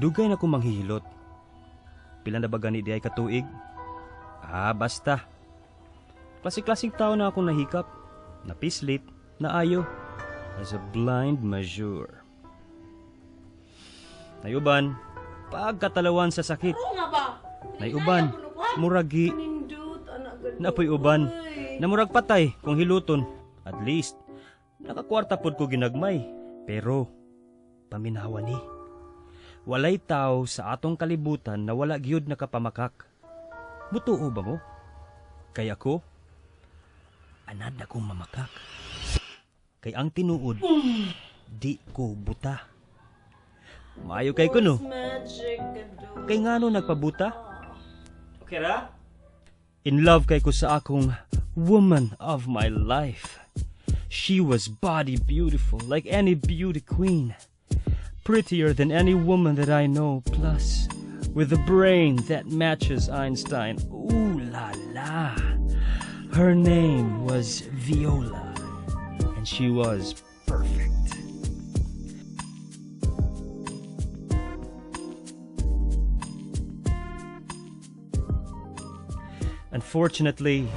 Dugay na ko manghihilot. Pila na ba gani di ay katuig? Basta. Klasik-klasik tao na akong nahikap, napislit, naayo, as a blind major. Nayuban, pagkatalawan sa sakit. Nayuban, muragi. Napoy uban, namurag patay kung hiluton. At least, nakakwarta pod ko ginagmay. Pero, paminawa ni. Walay tao sa atong kalibutan na wala gyud nakapamakak. Butuo ba mo? Kaya ko, anad akong mamakak. Kay ang tinuod, di ko buta. Maayo kay kuno. Kay ngano nagpabuta? Okay ra? In love kay ko sa akong woman of my life. She was body beautiful like any beauty queen. Prettier than any woman that I know, plus with a brain that matches Einstein. Ooh la la. Her name was Viola, and she was perfect. Unfortunately,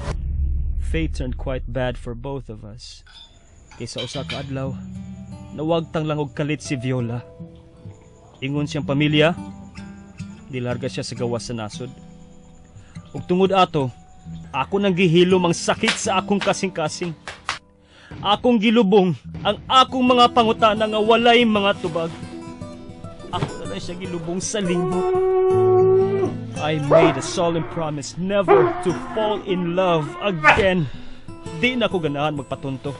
fate turned quite bad for both of us. Kaysa usa ka adlaw, nawagtang lang og kalit si Viola. Ingon siyang pamilya, dilarga siya sa gawas sa nasod. Ug tungod ato, ako nang gihilom ang sakit sa akong kasing-kasing. Akong gilubong ang akong mga pangutana nga walay mga tubag. Ako na lang siya gilubong sa limot. I made a solemn promise never to fall in love again. Di na ko ganahan magpatunto.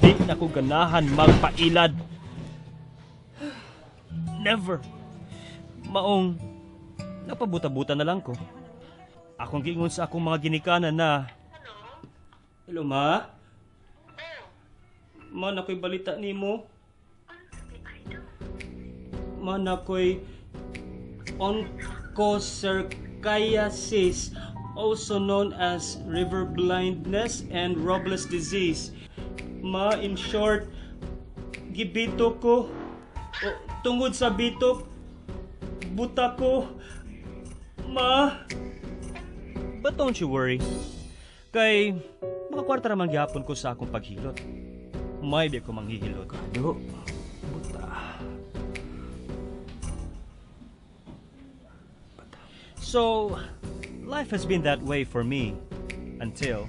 Di na ko ganahan magpailad. Never. Maong, napabuta-buta na lang ko. Akong giingon sa akong mga ginikanan na, hello, ma? Ma, nakoy balita nimo. Ma, nakoy onchocerciasis, also known as river blindness and Robles disease. Ma, in short, gibitok ko. Tungod sa bitok, buta ko. Ma. But don't you worry. Kay, makakwarta naman gihapon ko sa akong paghilot. May di ko manghihilot. Kado, buta. So, life has been that way for me until...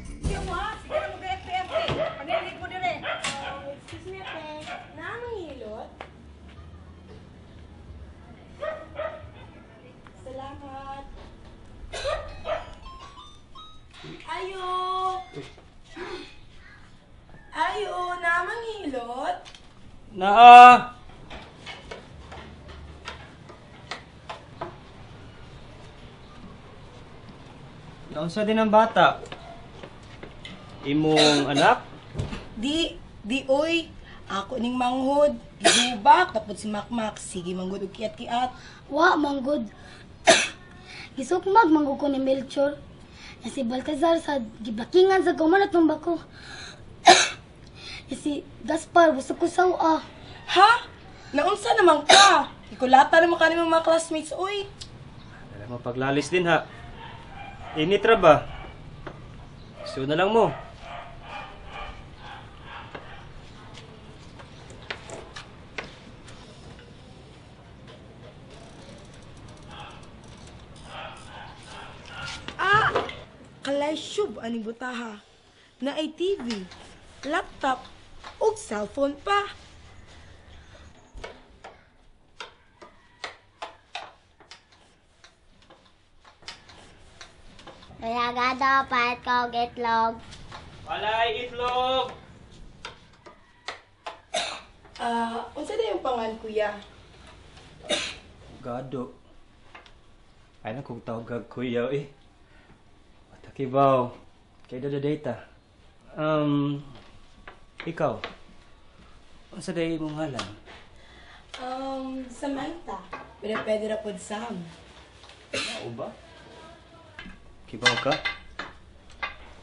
Salamat. Ayo. Ayo, namang hilot. Naa! Naunsa din ang bata? Imong anak? Di oy. Ako ning manghod. Gihubak, tapos si Makmak. Sige, manghod og kiat-kiat. Wa, manggod. Gisukmag, manggod ko ni Melchor. Na si Baltazar sa gibakingan sa gumanat ng bako. Si Gaspar, gusto ko sawa. Ha? Naunsa naman ka? Ikulata naman ka ni mga classmates, oy. Alam mo, paglalis din ha. Initra ba? So na lang mo. Kalay syub aning butaha. Na ay TV, laptop, ug cellphone pa. Kaya gado, paet ko og itlog. Walay itlog! Unsa na yung pangan, kuya? Gado. Ay na kong tawag kuya eh. Matakibaw. Kay dada data. Ikaw. Unsa day mong ngalan? Samantha. Pwede ra pod Sam. Mao ba? Kibaw ka?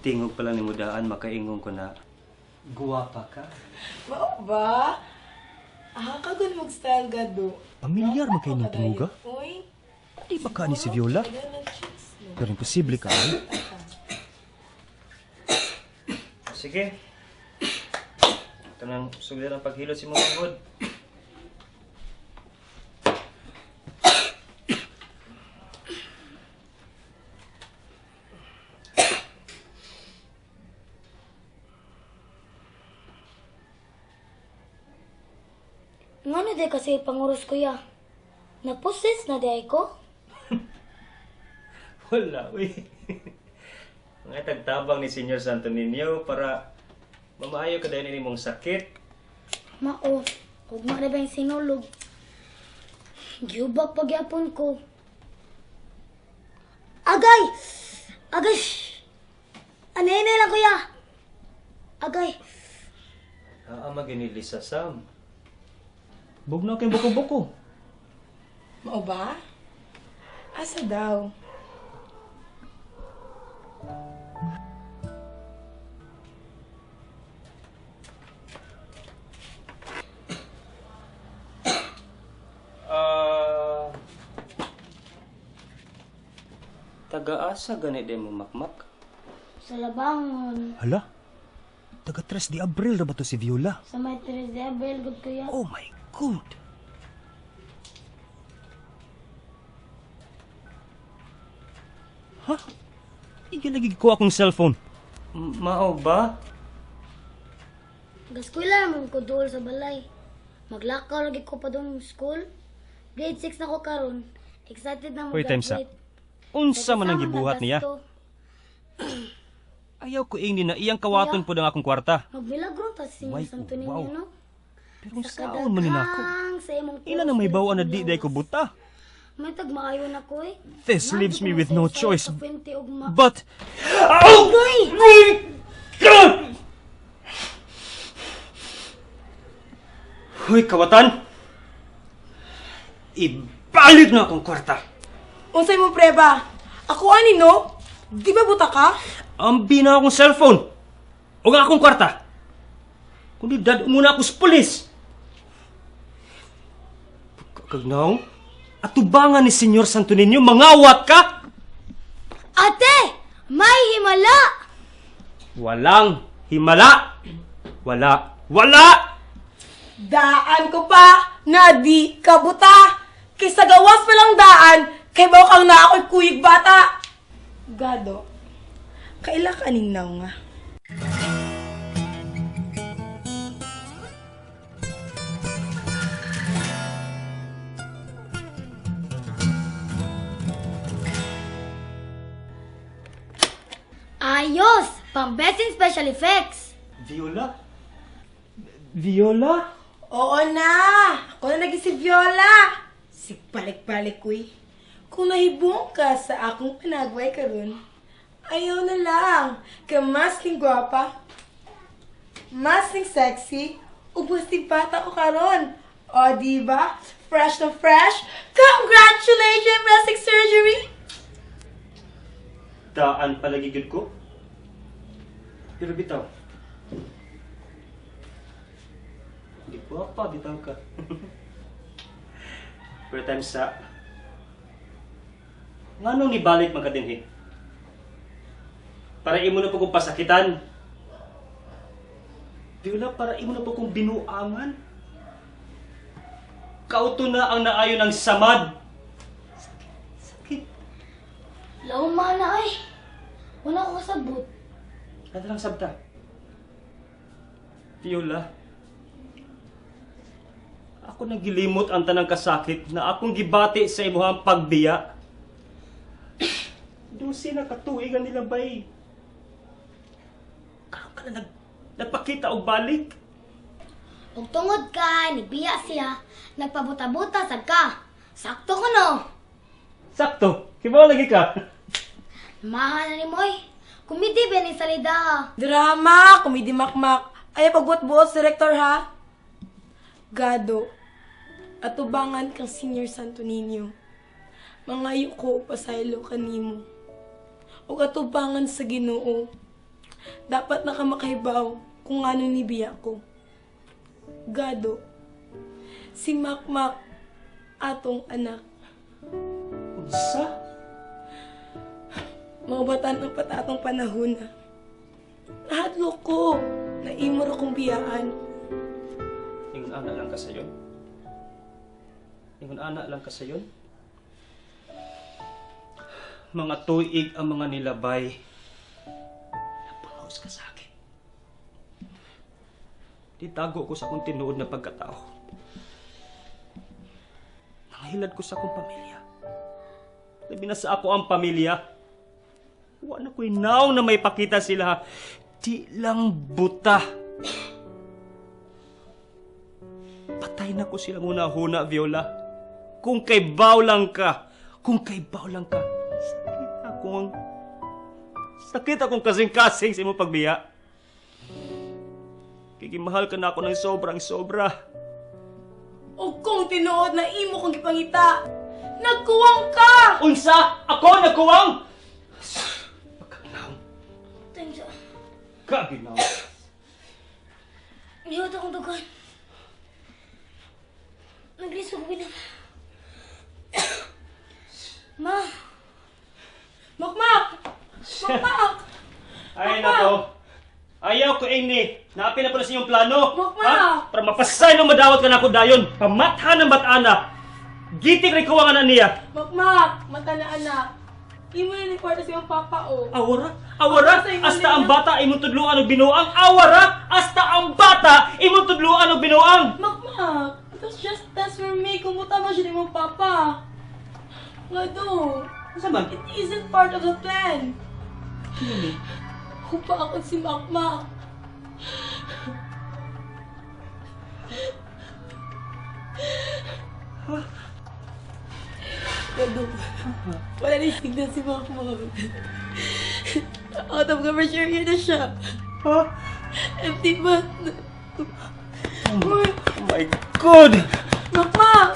Tingog pala ni mudaan makaingong ko na guwapa ka. Mao ba? Kagun mong style, Gado. Pamilyar man kayo ng tinuga? Uy. Di ba ka ni si Viola? Pero imposible ka, eh? Sige. Ito nang sulit ang paghilot si mga good. Ngano di kasi panguros kuya? Naposes na di ay ko? Wala, uy. Mga tagtabang ni Senyor Santo Niño para mamaayo ka dahil mong sakit. Mao, huwag na ba yung sinulog? Giyubak pagyapon ko. Agay! Agay! Anay lang kuya! Agay! Ama ginili sa Sam. Bugnaw kayong buko-buko. Mao ba? Asa daw? Taga-asa gani din mo makmak? Sa labangon. Hala? Taga-3 de Abril na ba to si Viola? Sa may Tres de Abril, good kuya. Oh my God! Ha? Iga lagi ko akong cellphone. Mao ba? Gaskwila naman ko dool sa balay. Maglakaw lagi ko pa doon school. Grade 6 na ko karon. Excited na mo Hoy, times up. Unsa man ang gibuhat niya? Ayaw ko ingni na iyang kawaton po ng akong kwarta. Magmilagro ta si Why, Santo Niño, wow. no? Pero saan man nako? Sa imong Ila na may bawa na di day ko buta. May tagmaayo na ko eh. This leaves me with no choice. But... But... Ow! My God! Hoy, kawatan! Ibalik na akong kwarta! Unsay mo preba? Ako ani no? Di ba buta ka? Ambi na akong cellphone! O nga akong kwarta! Kundi dad muna ako sa pulis! Kagnaw? Atubangan ni Senyor Santo Niño, mangawat ka! Ate! May himala! Walang himala! Wala! Daan ko pa na di ka buta. Kaysa gawas pa lang daan, kay bawa kang na ako'y kuyig bata. Gado, kaila ka ningnaw nga. Ayos! Pang-best in special effects! Viola? Viola? Oo na! Ako na naging si Viola! Si balik-balik ko'y. Kung nahibong ka sa akong panagway karon, ayaw na lang. Ka mas ning gwapa, mas ning sexy, ubos di bata ko karon. O diba? Fresh na fresh! Congratulations, plastic surgery! Daan palagigid ko? Pero bitaw. Di ko pa, bitaw ka. Pero times sa... Nga nung nibalik magkadinhi? Para imo na po kong pasakitan. Viola, para imo na po kong binuangan. Kauto na ang naayon ng samad. Sakit. Lauma na ay. Wala ko kasabot. Ano lang sabta? Viola, ako nagilimot ang tanang kasakit na akong gibati sa imuhang pagbiya. Dusi na katuigan nila bay. Karon ka na nagpakita og balik. Ug tungod ka, nibiya siya, nagpabuta-buta sad ka. Sakto ko no. Sakto, kibaw lagi ka. Mahal na ni Moy. Kumidi ba ni salida? Drama! Komedi makmak. Ay, pagbuot-buot, director ha? Gado, atubangan kang Senior Santo Niño. Mangayo ko pasaylo kanimo. O atubangan sa Ginoo. Dapat na ka makahibaw kung ano nibiya ko. Gado, Si Makmak, atong anak. Unsa? Mga bata ng patatong panahon na. Nahadlo ko na imo ra kong biyaan. Ingon ana lang ka sayon. Ingon ana lang ka sayon. Mga tuig ang mga nilabay. Napunos ka sa akin. Ditago ko sa akong tinuod na pagkatao. Nangahilad ko sa akong pamilya. Labi na sa ako ang pamilya. Wala ko'y naong na may pakita sila. Di lang buta. Patay na ko silang una-huna, Viola. Kung kay baw lang ka. Kung kay baw lang ka. Sakit akong kasing-kasing sa imong pagbiya. Kikimahal ka na ako ng sobrang-sobra. O kung tinuod na imo kong gipangita, nagkuwang ka! Unsa? Ako nagkuwang? Pagkagnaw. Tensya. Kaginaw. Nihot akong dugan. Naglisog ko na. Ma! Makmak! Makmak! Ay nako. Ayaw ko ini. Naapi na pala sa inyong plano. Makmak! Ha? Para mapasay nung madawat ka na ako dayon. Pamatha ng batana. Gitik rin ko ang anak niya. Makmak! Mata na anak. Imo na ni kwarta sa iyong papa, o. Awara? Awara? Sa inyo Hasta ang nila. bata imong tudluan og binuang. Awara? Hasta ang bata imong tudluan og binuang. Makmak! That's just test for me. Kumuta mo siya ni mong papa. Nga do. Unsa man? It isn't part of the plan. Hupa ako si Makmak. Gado. Wala na signal si Makmak. Out of coverage area na siya. Ha? Empty man. Oh my God! Makmak!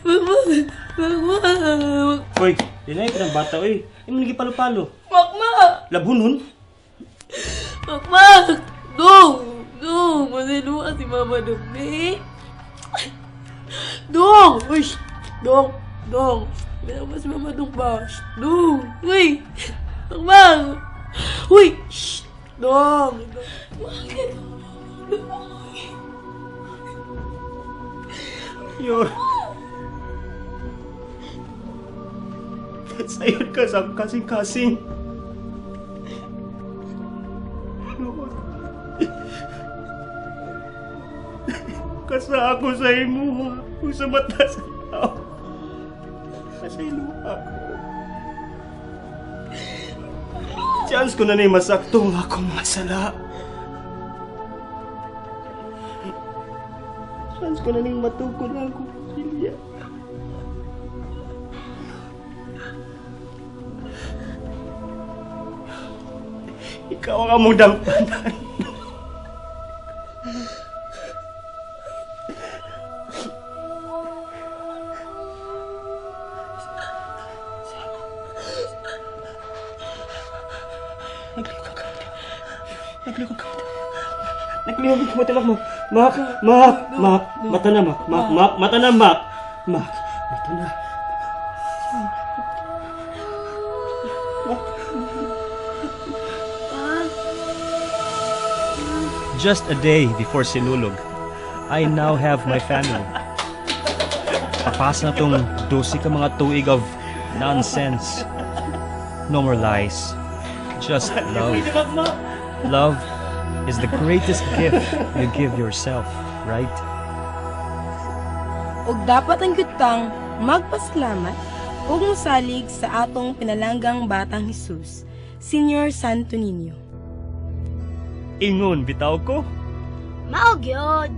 Makmak! Makmak! Hoy, dinay ka ng bata, oy. Imo nigi palo-palo. Makmak! Labunon? Makmak! Dong! Dong! Masiluwa si Mama Dumi. Dong! Uy! Dong! Dong! Binaba si Mama Dong ba? Dong! Uy! Makmak! Uy! Shh! Dong! Bakit? Yor. Sayon ka sa kasing-kasing. Kasa ako sa imo, kung sa mata sa tao. Kasi luha ko. Chance ko na masakto ang akong masala. Chance ko na matukod ang akong pamilya. Ikaw ang among dampanan. Nagliwag ka. Nagliwag ka. Mata lang, Mak. Mata na, Mak. Mata na, Mak. Mata na. Just a day before Sinulog, I now have my family. Papas na tong 12 ka mga tuig of nonsense. No more lies. Just love. Love is the greatest gift you give yourself, right? Og dapat ang yutang magpasalamat ug mosalig sa atong pinalanggang batang Hesus, Senior Santo Niño. Ingon, bitaw ko. Mao gyud.